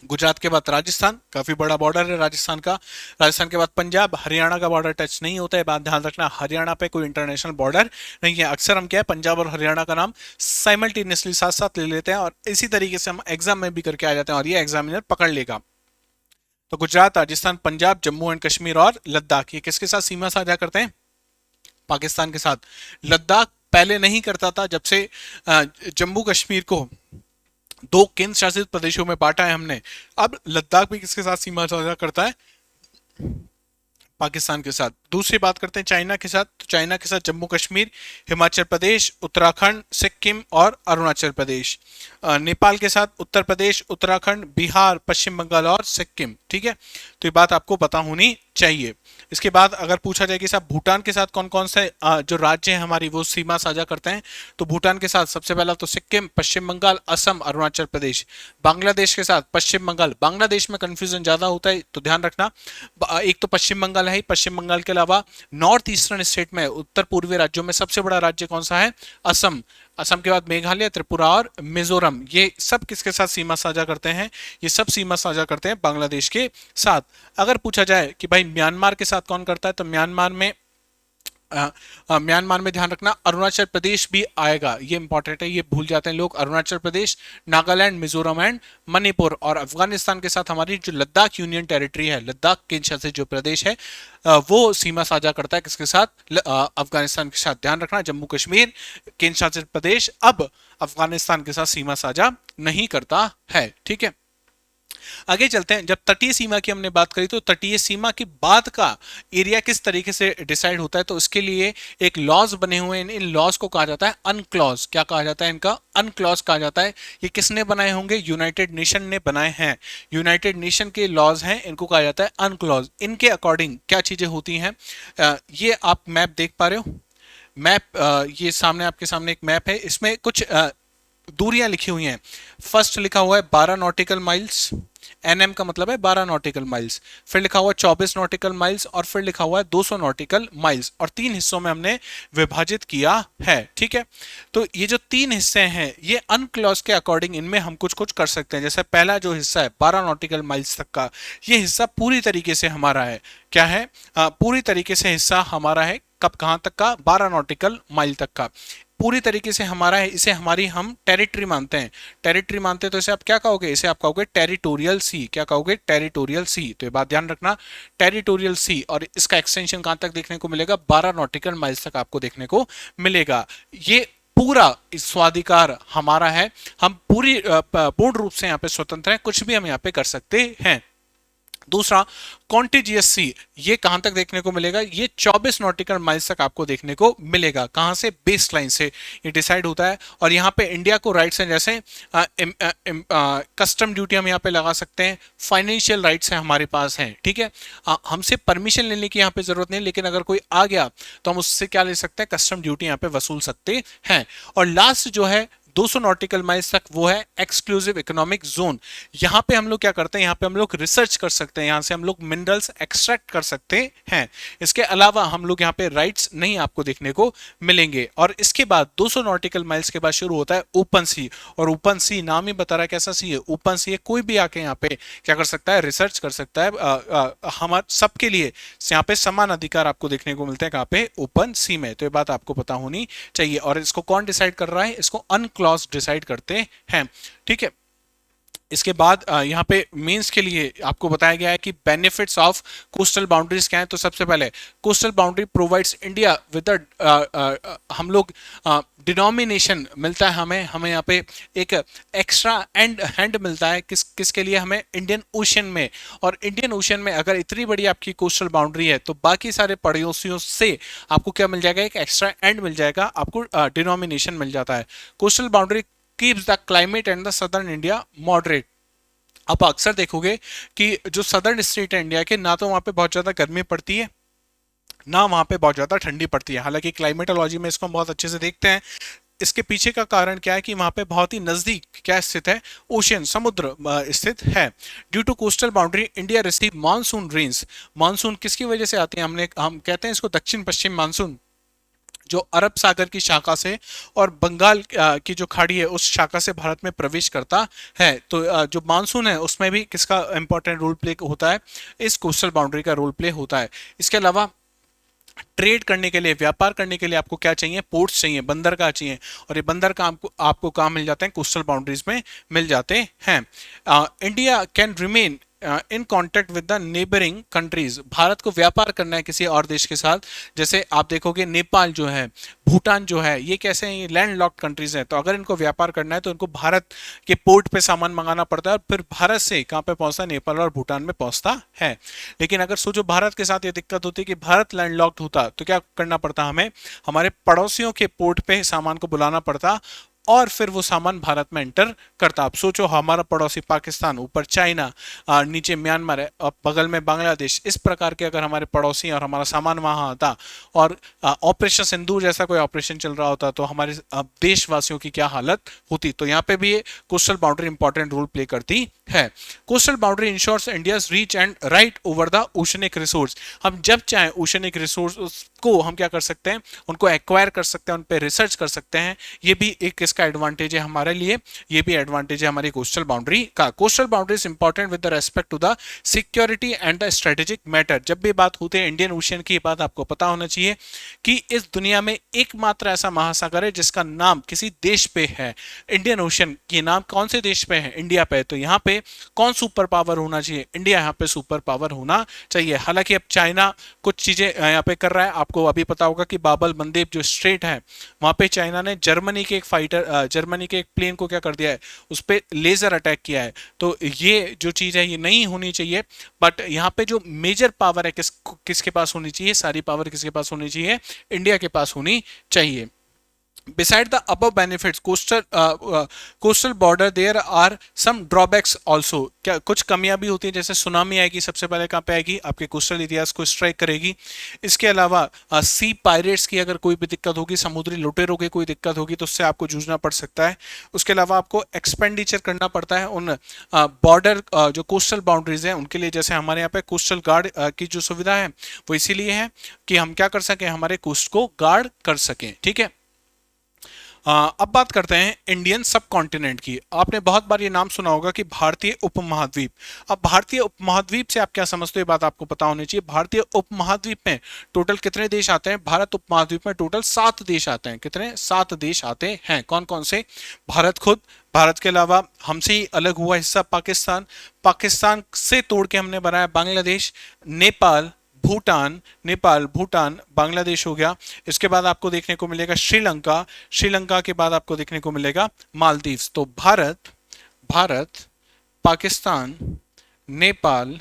गुजरात के बाद राजस्थान, काफी बड़ा बॉर्डर है राजस्थान का, राजस्थान के बाद पंजाब, हरियाणा का बॉर्डर टच नहीं होता है, बात ध्यान रखना, हरियाणा पे कोई इंटरनेशनल बॉर्डर नहीं है। अक्सर हम क्या है, पंजाब और हरियाणा का नाम साइमल्टेनियसली साथ साथ ले लेते हैं, और इसी तरीके से हम एग्जाम में भी करके आ जाते हैं, और ये एग्जामिनर पकड़ लेगा। तो गुजरात, राजस्थान, पंजाब, जम्मू एंड कश्मीर और लद्दाख, ये किसके साथ सीमा साझा करते हैं, पाकिस्तान के साथ। लद्दाख पहले नहीं करता था, जब से जम्मू कश्मीर को 2 केंद्र शासित प्रदेशों में बांटा है हमने, अब लद्दाख भी किसके साथ सीमा साझा करता है, पाकिस्तान के साथ। दूसरी बात करते हैं चाइना के साथ, तो चाइना के साथ जम्मू कश्मीर, हिमाचल प्रदेश, उत्तराखंड, सिक्किम और अरुणाचल प्रदेश। नेपाल के साथ उत्तर प्रदेश, उत्तराखंड, बिहार, पश्चिम बंगाल और सिक्किम। ठीक है, तो ये बात आपको पता होनी चाहिए। इसके बाद अगर पूछा जाए कि साहब भूटान के साथ कौन कौन से जो राज्य हैं हमारी वो सीमा साझा करते हैं, तो भूटान के साथ सबसे पहला तो सिक्किम, पश्चिम बंगाल, असम, अरुणाचल प्रदेश। बांग्लादेश के साथ पश्चिम बंगाल, बांग्लादेश में कंफ्यूजन ज्यादा होता है तो ध्यान रखना, एक तो पश्चिम बंगाल है, पश्चिम बंगाल के अलावा नॉर्थ ईस्टर्न स्टेट में, उत्तर पूर्वी राज्यों में सबसे बड़ा राज्य कौन सा है, असम। असम के बाद मेघालय, त्रिपुरा और मिजोरम, ये सब किसके साथ सीमा साझा करते हैं, ये सब सीमा साझा करते हैं बांग्लादेश के साथ। अगर पूछा जाए कि भाई म्यांमार के साथ कौन करता है, तो म्यांमार में ध्यान रखना अरुणाचल प्रदेश भी आएगा, ये इंपॉर्टेंट है, ये भूल जाते हैं लोग। अरुणाचल प्रदेश, नागालैंड, मिजोरम एंड मणिपुर। और अफगानिस्तान के साथ हमारी जो लद्दाख यूनियन टेरिटरी है, लद्दाख केंद्र शासित जो प्रदेश है, वो सीमा साझा करता है किसके साथ, अफगानिस्तान के साथ। ध्यान रखना जम्मू कश्मीर केंद्र शासित प्रदेश अब अफगानिस्तान के साथ सीमा साझा नहीं करता है। ठीक है, आगे चलते हैं। जब तटीय सीमा की हमने बात करी, तो तटीय सीमा के बाद का एरिया किस तरीके से डिसाइड होता है, तो इसके लिए एक लॉज बने हुए हैं। इन लॉज को कहा जाता है अनक्लॉज। क्या कहा जाता है इनका, अनक्लॉज कहा जाता है। ये किसने बनाए होंगे, यूनाइटेड नेशन ने बनाए हैं, यूनाइटेड नेशन के लॉज हैं, इनको कहा जाता है अनक्लॉज। इनके अकॉर्डिंग क्या चीजें होती हैं, ये आप मैप देख पा रहे हो, मैप ये सामने आपके सामने एक मैप है, इसमें कुछ दूरियां लिखी हुई हैं। फर्स्ट लिखा हुआ है 12 नॉटिकल माइल्स, एनएम का मतलब है 12 नॉटिकल माइल्स, फिर लिखा हुआ है 24 नॉटिकल माइल्स, और फिर लिखा हुआ है 200 नॉटिकल माइल्स, और 3 हिस्सों में हमने विभाजित किया है। ठीक है, तो ये जो 3 हिस्से हैं, ये अनक्लॉज के अकॉर्डिंग इनमें हम कुछ कुछ कर सकते हैं। जैसे पहला जो हिस्सा है 12 नॉटिकल माइल्स तक का, ये हिस्सा पूरी तरीके से हमारा है। क्या है, पूरी तरीके से हिस्सा हमारा है। कब, कहां तक का, 12 नॉटिकल माइल तक का पूरी तरीके से हमारा है। इसे हमारी हम टेरिटरी मानते हैं, टेरिटरी मानते हैं, तो इसे आप क्या कहोगे, इसे आप कहोगे टेरिटोरियल सी। क्या कहोगे, टेरिटोरियल सी। तो ये बात ध्यान रखना, टेरिटोरियल सी। और इसका एक्सटेंशन कहां तक देखने को मिलेगा, 12 नॉटिकल माइल्स तक आपको देखने को मिलेगा। ये पूरा स्वाधिकार हमारा है, हम पूर्ण रूप से यहाँ पे स्वतंत्र हैं, कुछ भी हम यहाँ पे कर सकते हैं। दूसरा कॉन्टिजियस सी, ये कहां तक देखने को मिलेगा, ये 24 नॉटिकल माइल्स तक आपको देखने को मिलेगा। कहां से, बेस लाइन से ये डिसाइड होता है। और यहां पे इंडिया को राइट्स हैं, जैसे कस्टम ड्यूटी हम यहां पे लगा सकते हैं, फाइनेंशियल राइट्स हैं हमारे पास हैं। ठीक है, हमसे परमिशन लेने की यहां पे जरूरत नहीं, लेकिन अगर कोई आ गया तो हम उससे क्या ले सकते हैं, कस्टम ड्यूटी यहां पे वसूल सकते हैं। और लास्ट जो है 200 नॉटिकल माइल्स तक वो है एक्सक्लूसिव इकोनॉमिक जोन। यहाँ पे हम लोग क्या करते हैं, यहाँ पे हम लोग रिसर्च कर सकते हैं, यहाँ से हम लोग मिनरल्स एक्सट्रैक्ट कर सकते हैं। इसके अलावा हम लोग यहाँ पे राइट्स नहीं आपको देखने को मिलेंगे। और इसके बाद 200 नॉटिकल माइल्स के बाद शुरू होता है ओपन सी। और ओपन सी नाम ही बता रहा है कैसा सी है, ओपन सी है। कोई भी आके यहाँ पे क्या कर सकता है, रिसर्च कर सकता है। हमारे सबके लिए यहाँ पे समान अधिकार आपको देखने को मिलते हैं कहाँ पे, ओपन सी में। तो ये बात आपको पता होनी चाहिए। और इसको कौन डिसाइड कर रहा है, इसको अनक्लॉज डिसाइड करते हैं। ठीक है, इसके बाद यहाँ पे मेंस के लिए आपको बताया गया है कि बेनिफिट्स ऑफ कोस्टल बाउंड्रीज क्या है। तो सबसे पहले coastal boundary provides India with हम लोग डिनोमिनेशन मिलता है हमें, यहाँ पे एक एक्स्ट्रा हैंड मिलता है किसके लिए, हमें इंडियन ओशन में। और इंडियन ओशन में अगर इतनी बड़ी आपकी कोस्टल बाउंड्री है तो बाकी सारे पड़ोसियों से आपको क्या मिल जाएगा, एक एक्स्ट्रा एंड मिल जाएगा, आपको डिनोमिनेशन मिल जाता है। Coastal boundary keeps the climate and the southern India moderate. आप अक्सर देखोगे कि जो सदर्न स्टेट है इंडिया के, ना तो वहां पे बहुत ज्यादा गर्मी पड़ती है, ना वहां पे बहुत ज्यादा ठंडी पड़ती है। हालांकि क्लाइमेटोलॉजी में इसको हम बहुत अच्छे से देखते हैं। इसके पीछे का कारण क्या है कि वहां पे बहुत ही नजदीक क्या स्थित है, ओशियन, समुद्र स्थित है। Due to coastal boundary India receive monsoon rains. Monsoon किसकी वजह से आती है, हम कहते हैं इसको दक्षिण पश्चिम मानसून, जो अरब सागर की शाखा से और बंगाल की जो खाड़ी है उस शाखा से भारत में प्रवेश करता है। तो जो मानसून है उसमें भी किसका इंपॉर्टेंट रोल प्ले होता है, इस कोस्टल बाउंड्री का रोल प्ले होता है। इसके अलावा ट्रेड करने के लिए, व्यापार करने के लिए आपको क्या चाहिए, पोर्ट्स चाहिए, बंदरगाह चाहिए। और ये बंदरगाह आपको कहाँ मिल जाते हैं, कोस्टल बाउंड्रीज में मिल जाते हैं। India can remain in contact with the neighbouring countries. Bharat को व्यापार करना है किसी और देश के साथ। जैसे आप देखोगे नेपाल जो है, भूटान जो है, ये कैसे हैं, ये लैंड लॉक्ड कंट्रीज हैं। तो अगर इनको व्यापार करना है तो इनको भारत के पोर्ट पे सामान मंगाना पड़ता है और फिर भारत से कहाँ पे पहुंचता है, नेपाल और भूटान में पहुंचता है। लेकिन अगर सोचो भारत के साथ ये दिक्कत होती कि भारत लैंड लॉक्ड होता तो क्या करना पड़ता, हमें हमारे पड़ोसियों के पोर्ट पे सामान को बुलाना पड़ता और फिर वो सामान भारत में एंटर करता। आप सोचो हमारा पड़ोसी पाकिस्तान, ऊपर चाइना, नीचे म्यांमार है और बगल में बांग्लादेश, इस प्रकार के अगर हमारे पड़ोसी और हमारा सामान वहां आता और ऑपरेशन सिंदूर जैसा कोई ऑपरेशन चल रहा होता तो हमारे देशवासियों की क्या हालत होती। तो यहाँ पे भी ये coastal boundary important role play करती है। Coastal boundary ensures India's reach and right over the oceanic resource. हम जब चाहे ओशनिक रिसोर्स को हम क्या कर सकते हैं, उनको एक्वायर कर सकते हैं, उन पे रिसर्च कर सकते हैं। ये भी एक इसका एडवांटेज है हमारे लिए, ये भी एडवांटेज है हमारी कोस्टल बाउंड्री का। Coastal boundary is important with the respect to the security and the strategic matter. जब भी बात होती है इंडियन ओशियन की, बात आपको पता होना चाहिए कि इस दुनिया में एकमात्र ऐसा महासागर है जिसका नाम किसी देश पे है। इंडियन ओशियन के नाम कौन से देश पे है, इंडिया पे। तो यहाँ पे कौन सुपर पावर होना चाहिए, इंडिया यहाँ पे सुपर पावर होना चाहिए। हालांकि अब चाइना कुछ चीजें यहाँ पे कर रहा है। आपको अभी पता होगा कि बाबल मंदेब जो स्ट्रेट है वहां पे चाइना ने जर्मनी के एक फाइटर, जर्मनी के एक प्लेन को क्या कर दिया है, उस पर लेजर अटैक किया है। तो ये जो चीज है ये नहीं होनी चाहिए। बट यहाँ पे जो मेजर पावर है किसके पास होनी चाहिए, सारी पावर किसके पास होनी चाहिए, इंडिया के पास होनी चाहिए। Beside the above benefits, coastal border there are some drawbacks also। क्या कुछ कमियां भी होती है, जैसे सुनामी आएगी सबसे पहले कहाँ पे आएगी, आपके कोस्टल एरियाज को स्ट्राइक करेगी। इसके अलावा सी पायरेट्स की अगर कोई भी दिक्कत होगी, समुद्री लुटेरों की कोई दिक्कत होगी तो उससे आपको जूझना पड़ सकता है। उसके अलावा आपको एक्सपेंडिचर करना पड़ता है उन बॉर्डर जो कोस्टल बाउंड्रीज हैं उनके लिए। जैसे हमारे यहाँ पे कोस्टल गार्ड की जो सुविधा है वो इसीलिए है कि हम क्या कर सकें, हमारे कोस्ट को गार्ड कर सकें। ठीक है, अब बात करते हैं इंडियन सब कॉन्टिनेंट की। आपने बहुत बार ये नाम सुना होगा कि भारतीय उपमहाद्वीप। अब भारतीय उपमहाद्वीप से आप क्या समझते हो, ये बात आपको पता होनी चाहिए। भारतीय उपमहाद्वीप में टोटल कितने देश आते हैं, भारत उपमहाद्वीप में टोटल 7 देश आते हैं। कितने, 7 देश आते हैं। कौन कौन से, भारत खुद, भारत के अलावा हमसे ही अलग हुआ हिस्सा पाकिस्तान, पाकिस्तान से तोड़ के हमने बनाया बांग्लादेश, नेपाल, भूटान, नेपाल, भूटान, बांग्लादेश हो गया। इसके बाद आपको देखने को मिलेगा श्रीलंका, श्रीलंका के बाद आपको देखने को मिलेगा मालदीव्स। तो भारत, पाकिस्तान, नेपाल,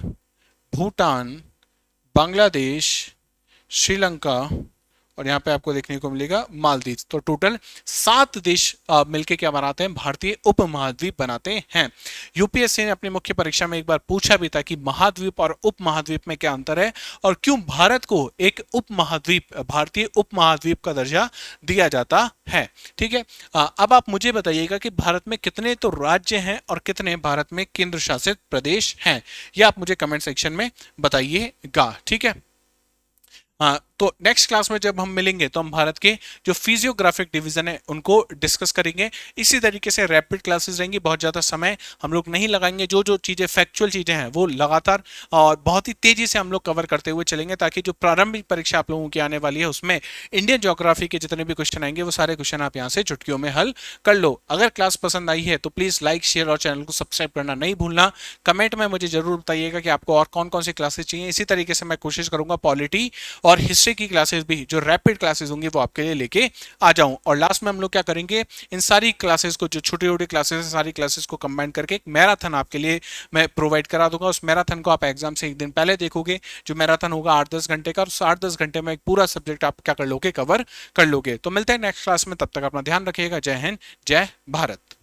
भूटान, बांग्लादेश, श्रीलंका और यहाँ पे आपको देखने को मिलेगा मालदीव। तो टोटल 7 देश मिलके क्या बनाते हैं, भारतीय उपमहाद्वीप बनाते हैं। यूपीएससी ने अपनी मुख्य परीक्षा में एक बार पूछा भी था कि महाद्वीप और उपमहाद्वीप में क्या अंतर है और क्यों भारत को एक उपमहाद्वीप, भारतीय उपमहाद्वीप का दर्जा दिया जाता है। ठीक है, अब आप मुझे बताइएगा कि भारत में कितने तो राज्य हैं और कितने भारत में केंद्र शासित प्रदेश हैं, यह आप मुझे कमेंट सेक्शन में बताइएगा। ठीक है, तो नेक्स्ट क्लास में जब हम मिलेंगे तो हम भारत के जो फिजियोग्राफिक डिवीजन है उनको डिस्कस करेंगे। इसी तरीके से रैपिड क्लासेस रहेंगी, बहुत ज़्यादा समय हम लोग नहीं लगाएंगे, जो जो चीज़ें फैक्चुअल चीज़ें हैं वो लगातार और बहुत ही तेज़ी से हम लोग कवर करते हुए चलेंगे, ताकि जो प्रारंभिक परीक्षा आप लोगों की आने वाली है उसमें इंडियन ज्योग्राफी के जितने भी क्वेश्चन आएंगे वो सारे क्वेश्चन आप यहाँ से चुटकियों में हल कर लो। अगर क्लास पसंद आई है तो प्लीज़ लाइक, शेयर और चैनल को सब्सक्राइब करना नहीं भूलना। कमेंट में मुझे जरूर बताइएगा कि आपको और कौन कौन सी क्लासेस चाहिए। इसी तरीके से मैं कोशिश करूंगा पॉलिटी और हिस्ट्री की क्लासेस भी, जो रैपिड क्लासेस होंगी, वो आपके लिए लेके आ जाऊं। और लास्ट में हम लोग क्या करेंगे, इन सारी क्लासेस को, जो छोटी छोटी क्लासेस हैं, सारी क्लासेस को कंबाइन करके एक मैराथन आपके लिए मैं प्रोवाइड करा दूंगा। उस मैराथन को आप एग्जाम से एक दिन पहले देखोगे। जो मैराथन होगा 8-10 घंटे का, और उस 8-10 घंटे में एक पूरा सब्जेक्ट आप क्या कर लोगे, कवर कर लोगे। तो मिलते हैं नेक्स्ट क्लास में, तब तक अपना ध्यान रखिएगा। जय हिंद, जय भारत।